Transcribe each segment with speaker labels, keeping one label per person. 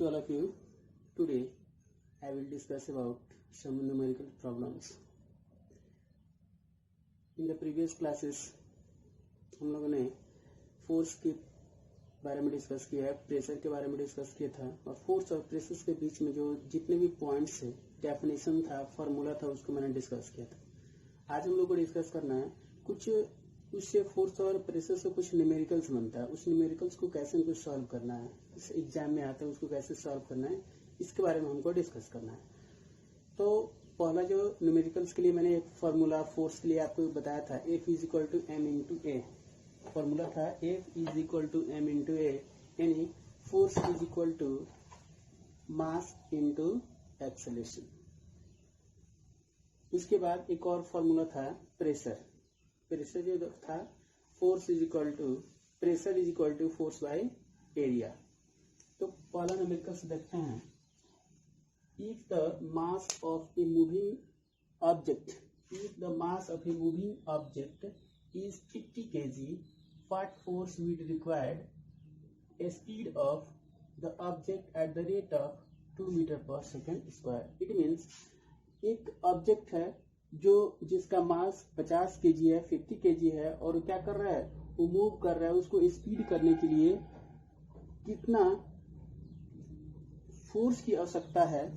Speaker 1: to all of you. Today I will discuss about some numerical problems. In the previous classes हम लोगों ने force के बारे में डिस्कस किया है, प्रेशर के बारे में डिस्कस किया था और फोर्स और प्रेशर के बीच में जो जितने भी पॉइंट्स है, डेफिनेशन था, फार्मूला था, उसको मैंने डिस्कस किया था। आज हम लोग को डिस्कस करना है कुछ उससे फोर्स और प्रेशर से कुछ न्यूमेरिकल्स बनता है, उस न्यूमेरिकल्स को कैसे हमको सॉल्व करना है, इस एग्जाम में आता है उसको कैसे सॉल्व करना है, इसके बारे में हमको डिस्कस करना है। तो पहला जो न्यूमेरिकल्स के लिए मैंने एक फार्मूला फोर्स के लिए आपको बताया था, F is equal to M into A. Formula था F is equal to M into A, यानी force is equal to mass into acceleration. उसके बाद एक और फार्मूला था प्रेशर। प्रेशर जो था force is equal to pressure is equal to force by area. तो पहला न्यूमेरिकल से देखते हैं। If the mass of a moving object is 50 kg, what force will required? A speed of the object at the rate of 2 meter per second square. It means एक object है जो जिसका मास 50 kg है, 50 kg है और क्या कर रहा है, वो मूव कर रहा है। उसको स्पीड करने के लिए कितना फोर्स की आवश्यकता है,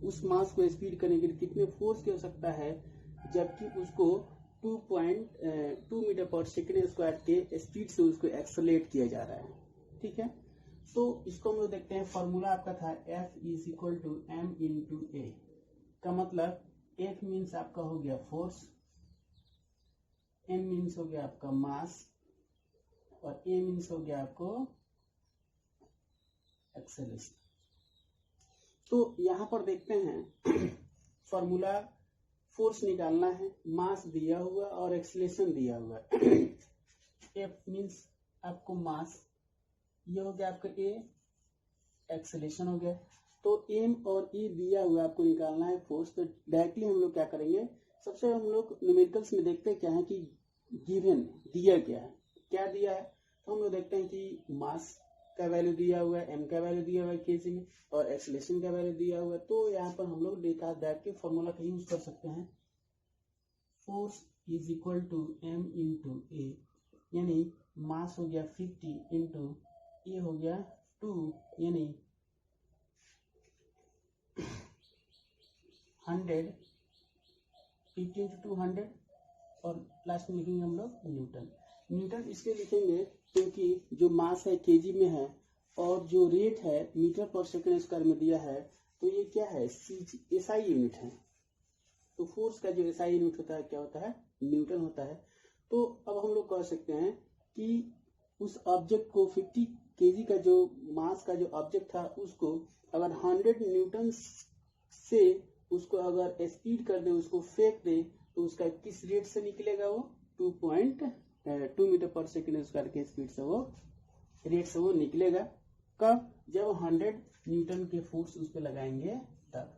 Speaker 1: उस मास को स्पीड करने के लिए कितने फोर्स की आवश्यकता है, जबकि उसको 2.2 मीटर पर सेकेंड स्क्वायर के स्पीड से उसको एक्सेलरेट किया जा रहा है। ठीक है, तो इसको हम लोग देखते हैं। फॉर्मूला आपका था F is equal to M into A का मतलब F मीन्स आपका हो गया फोर्स, M मीन्स हो गया आपका मास और A मीन्स हो गया आपको एक्सेलरेशन। तो यहां पर देखते हैं फॉर्मूला फोर्स निकालना है, मास दिया हुआ और एक्सेलरेशन दिया हुआ। F मीन्स आपको मास, ये हो गया आपका A, एक्सेलरेशन हो गया। तो M और E दिया हुआ आपको निकालना है फोर्स। तो डायरेक्टली हम लोग क्या करेंगे, सबसे हम लोग न्यूमेरिकल्स में देखते हैं क्या है कि गिवन दिया गया है, क्या दिया है। तो हम लोग देखते हैं कि मास का वैल्यू दिया हुआ है, M का वैल्यू दिया हुआ है केजी में और एक्सेलरेशन का वैल्यू दिया हुआ है। तो यहाँ पर हम लोग डायरेक्टली फॉर्मूला का यूज कर सकते हैं। Force is equal to M into A, यानी मास हो गया 50 इंटू ए हो गया 2, यानी 100, 50 इंटू 200 और लास्ट में लिखेंगे हम लोग न्यूटन। न्यूटन इसलिए लिखेंगे क्योंकि जो मास है केजी में है और जो रेट है मीटर पर सेकंड स्क्वायर में दिया है, तो ये क्या है, एसआई यूनिट है। तो फोर्स का जो एसआई यूनिट होता है क्या होता है, न्यूटन होता है। तो अब हम लोग कह सकते हैं कि उस ऑब्जेक्ट को 50 केजी का जो मास का जो ऑब्जेक्ट था उसको अगर 100 न्यूटन से उसको अगर स्पीड कर दे, उसको फेंक दे, तो उसका किस रेट से निकलेगा, वो 2.2 मीटर पर सेकेंड स्क्वायर के स्पीड से वो रेट से वो निकलेगा। कब, जब 100 न्यूटन के फोर्स उस पर लगाएंगे तब।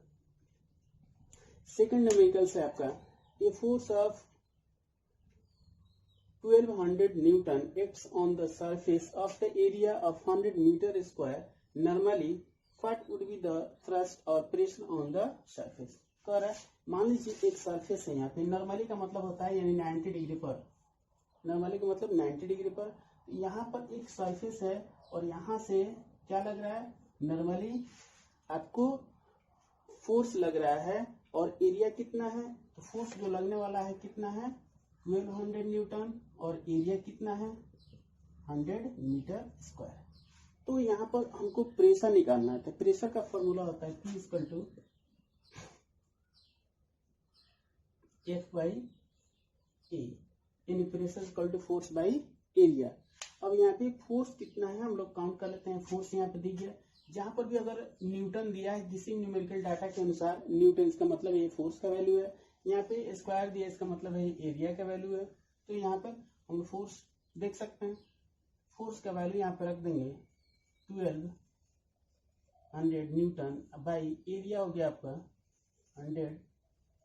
Speaker 1: सेकेंड न्यूमेरिकल से आपका a force of 1200 newton acts on the surface of the area of 100 metre square normally, what would be the thrust और प्रेशर ऑन द सरफेस। कह रहा है मान लीजिए एक सरफेस है, यहाँ पे नॉर्मली का मतलब होता है यानी 90 डिग्री पर, नॉर्मली का मतलब 90 डिग्री पर। यहाँ पर एक सरफेस है और यहाँ से क्या लग रहा है, नॉर्मली आपको फोर्स लग रहा है और एरिया कितना है, तो फोर्स जो लगने वाला है कितना है 1200 न्यूटन और एरिया कितना है 100 मीटर स्क्वायर। तो यहाँ पर हमको प्रेशर निकालना है। तो प्रेशर का फॉर्मूला होता है P equal to F by A, यानी pressure equal to force by area. अब यहाँ पे फोर्स कितना है हम लोग काउंट कर लेते हैं। फोर्स यहाँ पे दी गया, जहां पर भी अगर न्यूटन दिया है किसी न्यूमेरिकल डाटा के अनुसार, न्यूटन इसका मतलब ये फोर्स का वैल्यू है, यहाँ पे स्क्वायर दिया इसका मतलब है एरिया का वैल्यू है। तो यहाँ पर हम फोर्स देख सकते हैं, फोर्स का वैल्यू यहाँ पे रख देंगे 1200 न्यूटन बाई एरिया हो गया आपका 100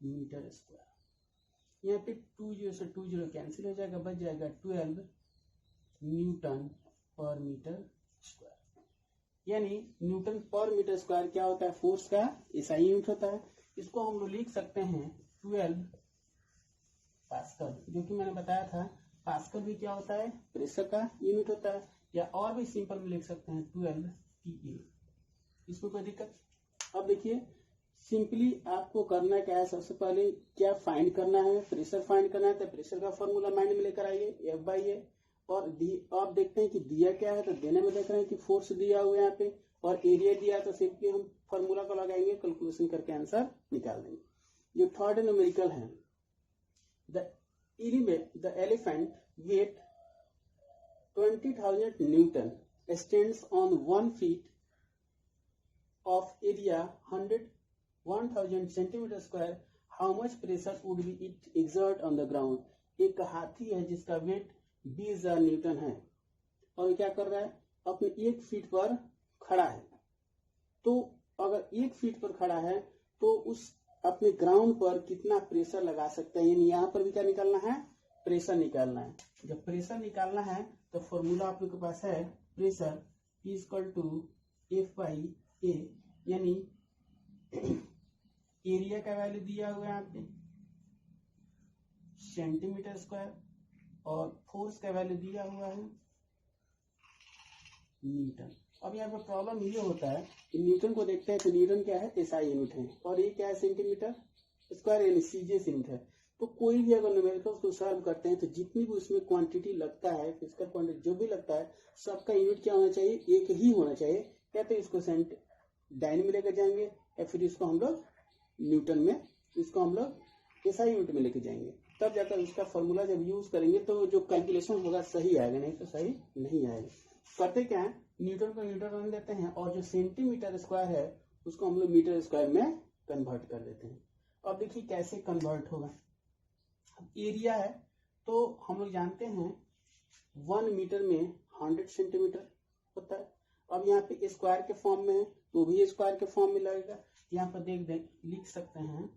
Speaker 1: मीटर स्क्वायर। यहाँ पे 20 से 20 कैंसिल हो जाएगा, बच जाएगा 12 न्यूटन पर मीटर स्क्वायर। यानी न्यूटन पर मीटर स्क्वायर क्या होता है, फोर्स का एसआई यूनिट होता है। इसको हम लोग लिख सकते हैं 12 पास्कल, जो कि मैंने बताया था पास्कल भी क्या होता है, प्रेशर का यूनिट होता है। या और भी सिंपल में लिख सकते हैं 12 PA। इसमें कोई दिक्कत। अब देखिए सिंपली आपको करना क्या है, सबसे पहले क्या फाइंड करना है, प्रेशर फाइंड करना है। तो प्रेशर का फॉर्मूला माइंड में लेकर आइए F/A। और आप देखते हैं कि दिया क्या है, तो देने में देख रहे हैं कि फोर्स दिया हुआ है यहाँ पे और एरिया दिया, तो सिंपली हम फॉर्मूला को लगाएंगे, कैलकुलेशन करके आंसर निकाल देंगे। जो थर्ड न्यूमेरिकल है, the elephant weight 20,000 Newton stands on 1 feet of area 1,000 centimeter square. How much pressure would be it exert on the ground? एक हाथी है जिसका वेट 20,000 न्यूटन है और क्या कर रहा है, अपने 1 फीट पर खड़ा है। तो अगर 1 फीट पर खड़ा है तो उस अपने ग्राउंड पर कितना प्रेशर लगा सकता है, यानी यहाँ पर भी क्या निकालना है, प्रेशर निकालना है। जब प्रेशर निकालना है तो फॉर्मूला आप लोग के पास है, प्रेशर P = F/A, यानी एरिया का वैल्यू दिया हुआ है यहाँ पे सेंटीमीटर स्क्वायर और फोर्स का वैल्यू दिया हुआ है न्यूटन। अब यहाँ पे प्रॉब्लम ये होता है कि न्यूटन को देखते हैं तो न्यूटन क्या है, एसआई यूनिट है और ये क्या है, सेंटीमीटर स्क्वायर यानी सीजीएस यूनिट है। तो कोई भी अगर न्यूमेरिकल्स को सॉल्व करते हैं तो जितनी भी उसमें क्वांटिटी लगता है, फिजिकल क्वांटिटी जो भी लगता है, सबका यूनिट क्या होना चाहिए, एक ही होना चाहिए। कहते हैं इसको डाइन में लेकर जाएंगे या फिर इसको हम लोग न्यूटन में, इसको हम लोग एसआई यूनिट में लेके जाएंगे, तब जाकर उसका फॉर्मूला जब यूज करेंगे तो जो कैलकुलेशन होगा सही आएगा, नहीं तो सही नहीं आएगा। करते क्या है, न्यूटन को न्यूटन रन देते हैं और जो सेंटीमीटर स्क्वायर है उसको हम लोग मीटर स्क्वायर में कन्वर्ट कर देते हैं। अब देखिए कैसे कन्वर्ट होगा। एरिया है तो हम लोग जानते हैं 1 मीटर में 100 सेंटीमीटर होता है। अब यहाँ पे स्क्वायर के फॉर्म में है तो भी स्क्वायर के फॉर्म में लगेगा। यहाँ पर देख लिख सकते हैं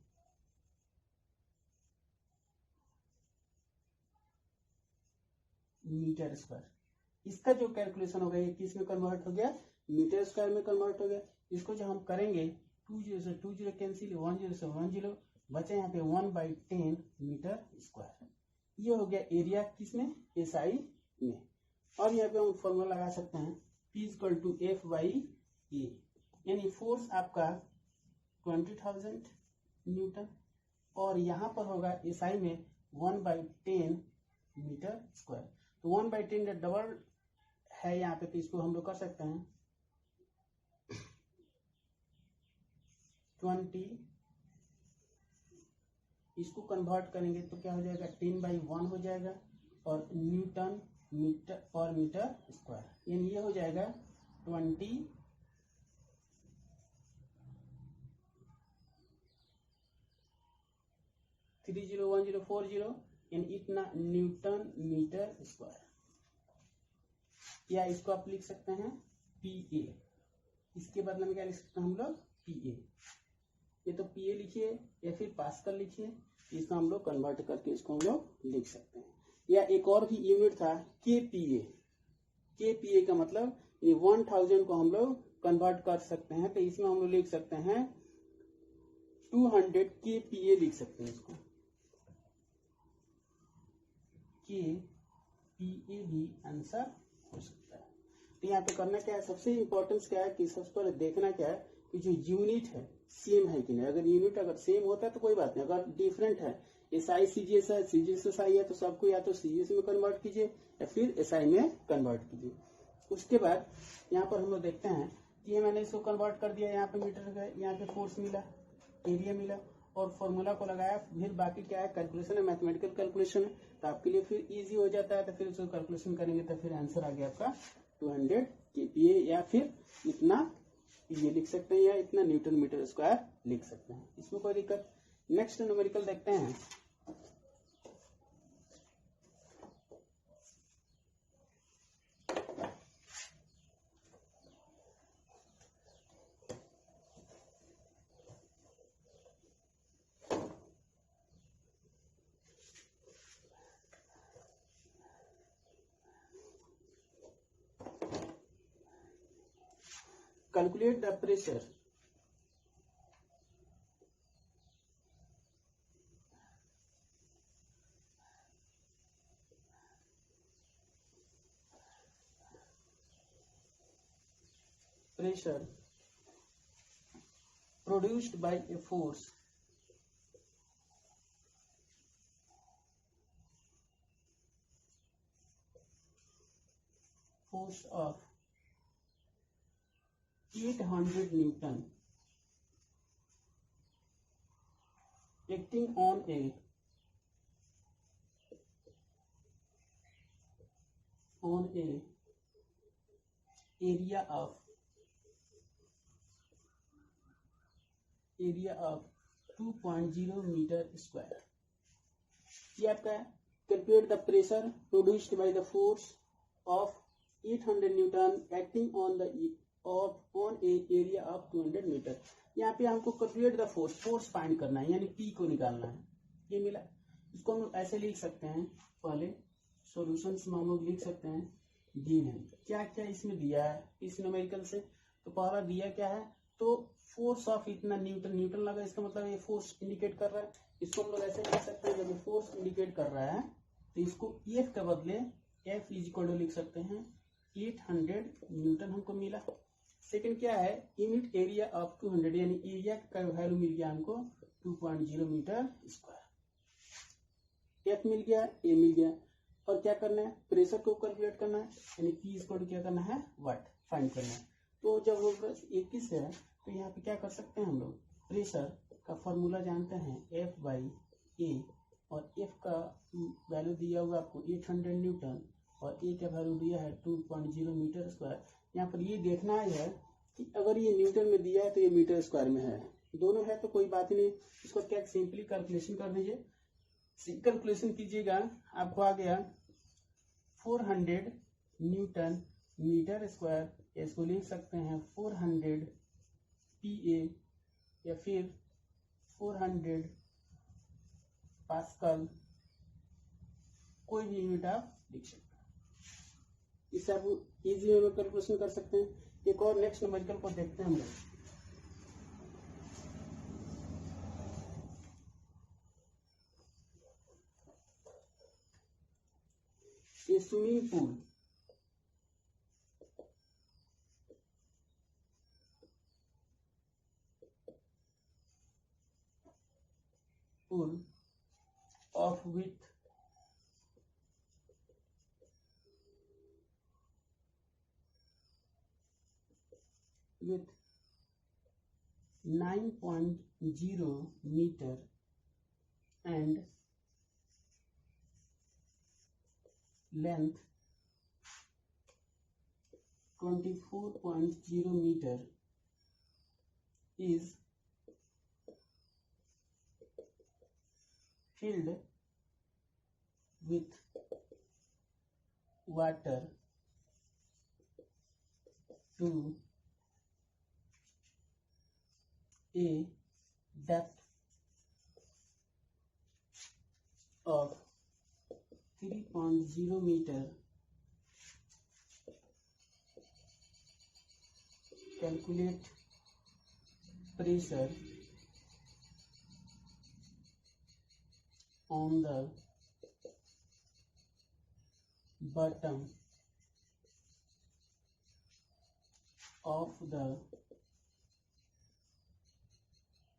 Speaker 1: मीटर स्क्वायर। इसका जो कैलकुलेशन हो गया ये किस में कन्वर्ट हो गया, मीटर स्क्वायर में कन्वर्ट हो गया। इसको जो हम करेंगे 20 से 20 कैंसिल, 10 से 10 बचे यहाँ पे 1/10 मीटर स्क्वायर। ये हो गया एरिया किसमें, एसआई में। और यहाँ पे हम फॉर्मूला लगा सकते हैं P = F/A, यानी फोर्स आपका 20,000 न्यूटन और यहाँ पर होगा एसआई में 1/10 मीटर स्क्वायर। तो 1/10 डबल है यहाँ पे, तो इसको हम लोग कर सकते हैं 20, इसको कन्वर्ट करेंगे तो क्या हो जाएगा 10/1 हो जाएगा और न्यूटन मीटर पर मीटर स्क्वायर, यानी ये हो जाएगा 20 301040 यानी इतना न्यूटन मीटर स्क्वायर। या इसको आप लिख सकते हैं PA, इसके बदले में क्या लिख सकते हैं हम लोग PA। ये तो PA लिखिए या फिर पास्कल लिखिए, इसको हम लोग कन्वर्ट करके इसको हम लोग लिख सकते हैं। या एक और भी यूनिट था KPA। KPA का मतलब ये 1000 को हम लोग कन्वर्ट कर सकते हैं, तो इसमें हम लोग लिख सकते हैं 200 KPA लिख सकते हैं। इसको KPA भी आंसर हो सकता है। तो यहाँ पे करना क्या है, सबसे इम्पोर्टेंस क्या है कि सबसे पहले देखना क्या है कि जो यूनिट है सेम है कि नहीं। अगर यूनिट अगर सेम होता है तो कोई बात नहीं, अगर डिफरेंट है, एसआई सीजीएस है, सीजीएस एसआई है, तो सबको या तो सीजीएस में कन्वर्ट कीजिए या फिर एसआई में कन्वर्ट कीजिए। उसके बाद यहाँ पर हम लोग देखते हैं कि ये मैंने इसको कन्वर्ट कर दिया, यहाँ पे मीटर का, यहाँ पे फोर्स मिला, एरिया मिला और फॉर्मूला को लगाया। फिर बाकी क्या है, कैलकुलेशन है, मैथमेटिकल कैलकुलेशन है, तो आपके लिए फिर इजी हो जाता है। तो फिर उसको कैलकुलेशन करेंगे तो फिर आंसर आ गया आपका 200 KPA या फिर इतना ये लिख सकते हैं या इतना न्यूटन मीटर स्क्वायर लिख सकते हैं, इसमें कोई दिक्कत। नेक्स्ट न्यूमेरिकल देखते हैं। Calculate the pressure produced by a force of 800 Newton acting on a area of 2.0 metre square. ये आपका calculate the pressure produced by the force of 800 newton acting on a area of 200 metre. यहाँ पे हमको calculate the force find करना है, यानी P को निकालना है। ये मिला, इसको हम ऐसे लिख सकते हैं, पहले सॉल्यूशंस में हम लोग लिख सकते हैं गिवन क्या क्या इसमें दिया है इस न्यूमेरिकल से। तो पहला दिया क्या है, तो फोर्स ऑफ इतना न्यूटन लगा, इसका मतलब ये फोर्स इंडिकेट कर रहा है। इसको हम लोग ऐसे लिख सकते हैं, जब फोर्स इंडिकेट कर रहा है तो इसको एफ के बदले एफ इज इक्वल टू लिख सकते हैं 800 न्यूटन हमको मिला। सेकंड क्या है, यूनिट एरिया ऑफ 200, यानी एरिया का वैल्यू मिल गया हमको 2.0 मीटर स्क्वायर। एफ मिल गया, ए मिल गया, और क्या करना है, प्रेशर को कैलकुलेट करना है, यानी पी इक्वल टू क्या करना है, वाट फाइंड करना है। तो जब वो 21 है तो यहाँ पे क्या कर सकते हैं हम लोग, प्रेशर का फॉर्मूला जानते हैं एफ बाई ए, और एफ का वैल्यू दिया हुआ आपको 800 न्यूटन और ए का वैल्यू दिया है 2.0 मीटर स्क्वायर। यहाँ पर ये देखना है कि अगर ये न्यूटन में दिया है तो ये मीटर स्क्वायर में है, दोनों है तो कोई बात ही नहीं। इसको क्या सिंपली कैलकुलेशन कर दीजिए, कैलकुलेशन कीजिएगा, आपको आ गया 400 न्यूटन मीटर स्क्वायर। इसको लिख सकते हैं 400 PA या फिर 400 पास्कल, कोई भी यूनिट आप लिख सकते हैं। इससे आप इजी वे में कैलकुलेशन कर सकते हैं। एक और नेक्स्ट न्यूमेरिकल को देखते हैं हम लोग। ये swimming pool, of width 9.0 meter and length 24.0 meter is filled with water to a depth of 3.0 meter. Calculate pressure on the bottom of the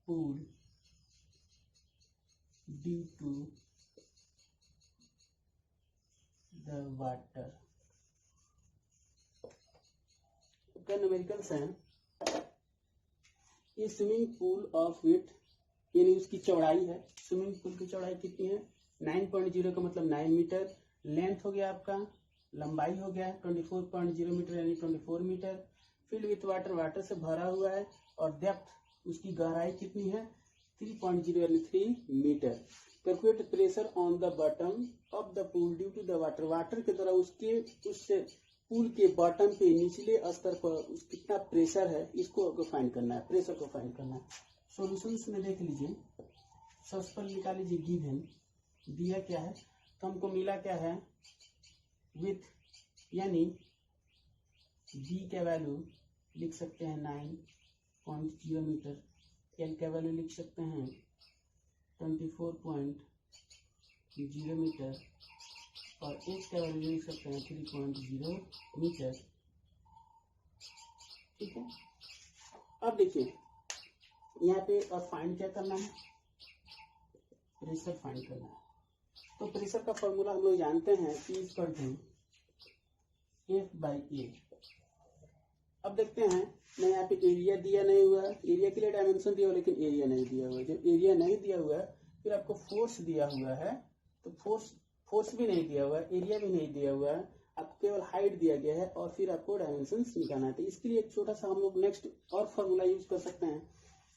Speaker 1: pool due to the water. क्या numericals हैं, ये swimming pool of width यानी उसकी चौड़ाई है। Swimming pool की चौड़ाई कितनी है, 9.0 का मतलब 9 मीटर, लेंथ हो गया आपका, लंबाई हो गया 24.0 मीटर यानी 24 metre, filled with water, water से भरा हुआ है, और डेप्थ उसकी गहराई कितनी है 3.0 यानी 3 metre. Calculate pressure on the bottom of the pool due to the water, water के द्वारा उससे पूल के बॉटम पे निचले स्तर पर कितना प्रेशर है, इसको फाइंड करना है, प्रेशर को फाइंड करना है। सॉल्यूशंस में देख लीजिए, सबसे पहले निकाल लीजिए गिवन दिया क्या है, तो हमको मिला क्या है, विथ यानी बी का वैल्यू लिख सकते हैं 9.0 मीटर, एल का वैल्यू लिख सकते हैं 24.0 मीटर और एच का वैल्यू लिख सकते हैं 3.0 मीटर। ठीक है, अब देखिए यहाँ पे और फाइंड क्या करना है, प्रेशर फाइंड करना है। तो प्रेशर का फॉर्मूला हम लोग जानते हैं P इक्वल टू F/A। अब देखते हैं, मैं यहाँ पे एरिया दिया नहीं हुआ, एरिया के लिए डायमेंशन दिया हुआ लेकिन एरिया नहीं दिया हुआ है। जब एरिया नहीं दिया हुआ है फिर आपको फोर्स दिया हुआ है, तो फोर्स भी नहीं दिया हुआ है, एरिया भी नहीं दिया हुआ है, आपको केवल हाइट दिया गया है और फिर आपको डायमेंशन निकालना है। तो इसके लिए एक छोटा सा हम लोग नेक्स्ट और फॉर्मूला यूज कर सकते हैं।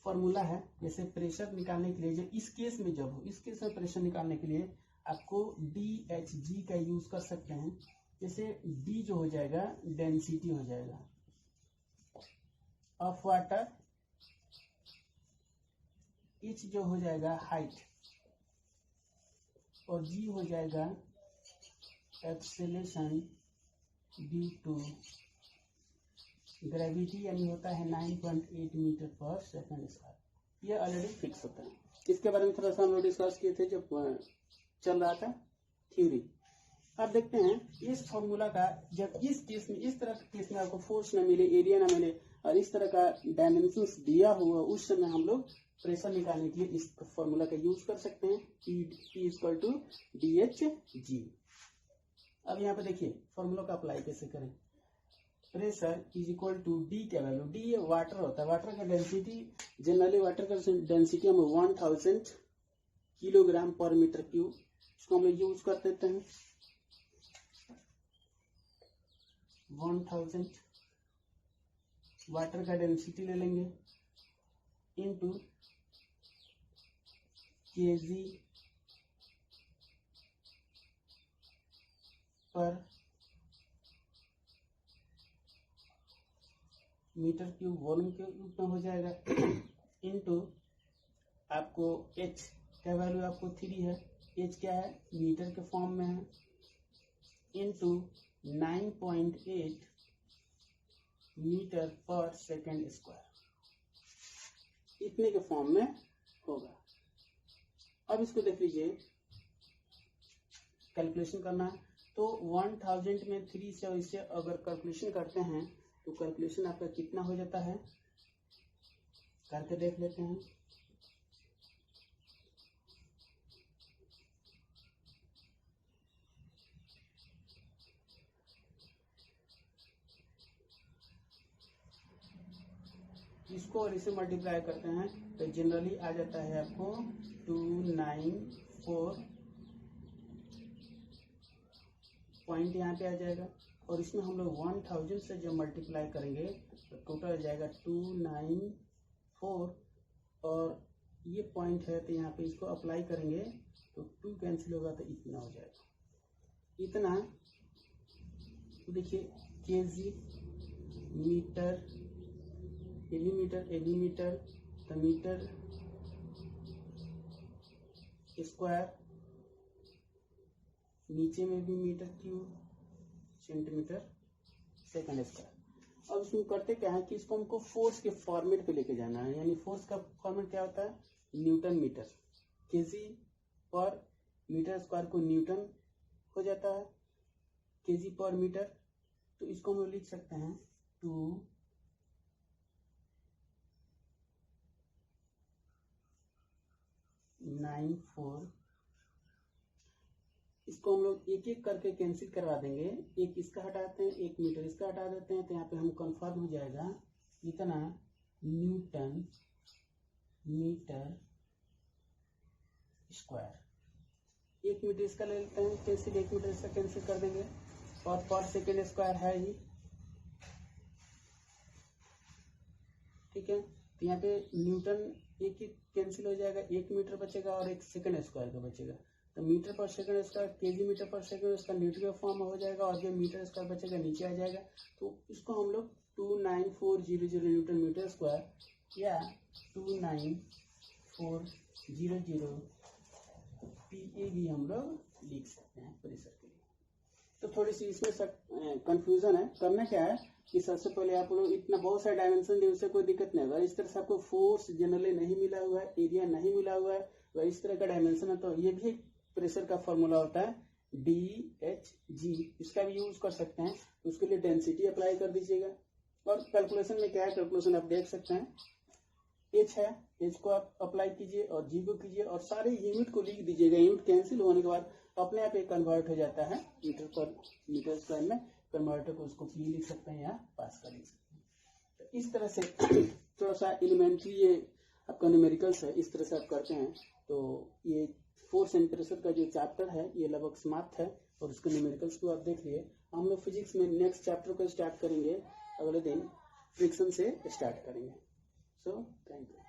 Speaker 1: फॉर्मूला है जैसे प्रेशर निकालने के लिए, जब इस केस में जब हो, इस केस में प्रेशर निकालने के लिए आपको DHG का यूज कर सकते हैं। जैसे D जो हो जाएगा डेंसिटी हो जाएगा ऑफ वाटर, H जो हो जाएगा हाइट और G हो जाएगा एक्सेलेरेशन ड्यू टू ग्रेविटी, यानी होता है 9.8 मीटर पर सेकंड स्क्वायर। ये ऑलरेडी फिक्स होता है। इसके बारे में थोड़ा सा हम लोग डिस्कस किए थे जब चल रहा था थ्योरी। अब देखते हैं इस फॉर्मूला का, जब इस केस में, इस तरह के केस में आपको फोर्स न मिले, एरिया न मिले और इस तरह का डायमेंशंस दिया हुआ, उस समय हम लोग प्रेशर निकालने के लिए इस फॉर्मूला का यूज कर सकते हैं, P इक्वल टू DHG। अब यहाँ पे देखिए फॉर्मूला का अप्लाई कैसे करें। Pressure is equal to D का वैल्यू, D वाटर होता है, वाटर का डेंसिटी, जनरली वाटर का डेंसिटी हम 1000 किलोग्राम पर मीटर क्यूब, इसको हम लोग यूज कर देते हैं 1000 वाटर का डेंसिटी ले लेंगे इनटू kg पर मीटर क्यूब, वॉल्यूम के रूप में हो जाएगा इनटू आपको H का वैल्यू आपको 3 है, H क्या है मीटर के फॉर्म में है, इनटू 9.8 मीटर पर सेकेंड स्क्वायर, इतने के फॉर्म में होगा। अब इसको देख लीजिए, कैलकुलेशन करना है तो 1000 में 3 से इससे अगर कैलकुलेशन करते हैं तो कैलकुलेशन आपका कितना हो जाता है, करके देख लेते हैं। इसको और इसे मल्टीप्लाई करते हैं तो जनरली आ जाता है आपको 294 पॉइंट यहाँ पे आ जाएगा, और इसमें हम लोग 1000 से जब मल्टीप्लाई करेंगे तो टोटल आ जाएगा 294, और ये पॉइंट है तो यहाँ पे इसको अप्लाई करेंगे तो 2 कैंसिल होगा तो इतना हो जाएगा, इतना। तो देखिए kg मीटर, एलीमीटर तो मीटर स्क्वायर, नीचे में भी metre cube, centimetre second square. अब इसमें करते क्या है कि इसको हमको फोर्स के फॉर्मेट पे लेके जाना है, यानी फोर्स का फॉर्मेट क्या होता है न्यूटन मीटर, केजी पर मीटर स्क्वायर को न्यूटन हो जाता है केजी पर मीटर। तो इसको हम लिख सकते हैं 294, इसको हम लोग एक एक करके कैंसिल करवा देंगे, एक इसका हटाते हैं, एक मीटर इसका हटा देते हैं, तो यहाँ पे हम कंफर्म हो जाएगा इतना न्यूटन मीटर स्क्वायर। एक मीटर इसका ले लेते हैं कैंसिल, एक मीटर इसका कैंसिल कर देंगे, और पर सेकेंड स्क्वायर है ही, ठीक है। तो यहाँ पे न्यूटन एक ही कैंसिल हो जाएगा, एक मीटर बचेगा और एक सेकेंड स्क्वायर का बचेगा, तो मीटर पर सेकंड स्क्वायर केजी मीटर पर सेकंड उसका न्यूटन का फॉर्म हो जाएगा, और जो मीटर स्क्वायर बचेगा नीचे आ जाएगा। तो इसको हम लोग 29400 न्यूटन मीटर स्क्वायर या 29400 PA भी हम लोग लिख सकते हैं प्रेशर के लिए। तो थोड़ी सी इसमें कंफ्यूजन है। करना क्या है कि सबसे पहले आप लोग इतना बहुत सारे डायमेंशन दिए, उससे कोई दिक्कत नहीं होगा। इस तरह से आपको फोर्स जनरली नहीं मिला हुआ है, एरिया नहीं मिला हुआ है, अगर इस तरह का डायमेंशन है तो ये भी प्रेशर का फॉर्मूला होता है DHG, इसका भी यूज कर सकते हैं। उसके लिए डेंसिटी अप्लाई कर दीजिएगा। और कैलकुलेशन में क्या है, कैलकुलेशन आप देख सकते हैं, H है, H को आप अप्लाई कीजिए और G को कीजिए और सारे यूनिट को लिख दीजिएगा। यूनिट कैंसिल होने के बाद अपने आप ये कन्वर्ट हो जाता है मीटर पर मीटर स्क्वायर में कन्वर्टर को, उसको P लिख सकते हैं या पास कर लिख सकते हैं। तो इस तरह से थोड़ा सा एलिमेंट्री ये आपका न्यूमेरिकल्स है, इस तरह से आप करते हैं। तो ये फोर्स एंड प्रेशर का जो चैप्टर है ये लगभग समाप्त है और उसके न्यूमेरिकल्स को आप देख लिए। हम लोग फिजिक्स में नेक्स्ट चैप्टर को स्टार्ट करेंगे अगले दिन, फ्रिक्शन से स्टार्ट करेंगे। So thank you.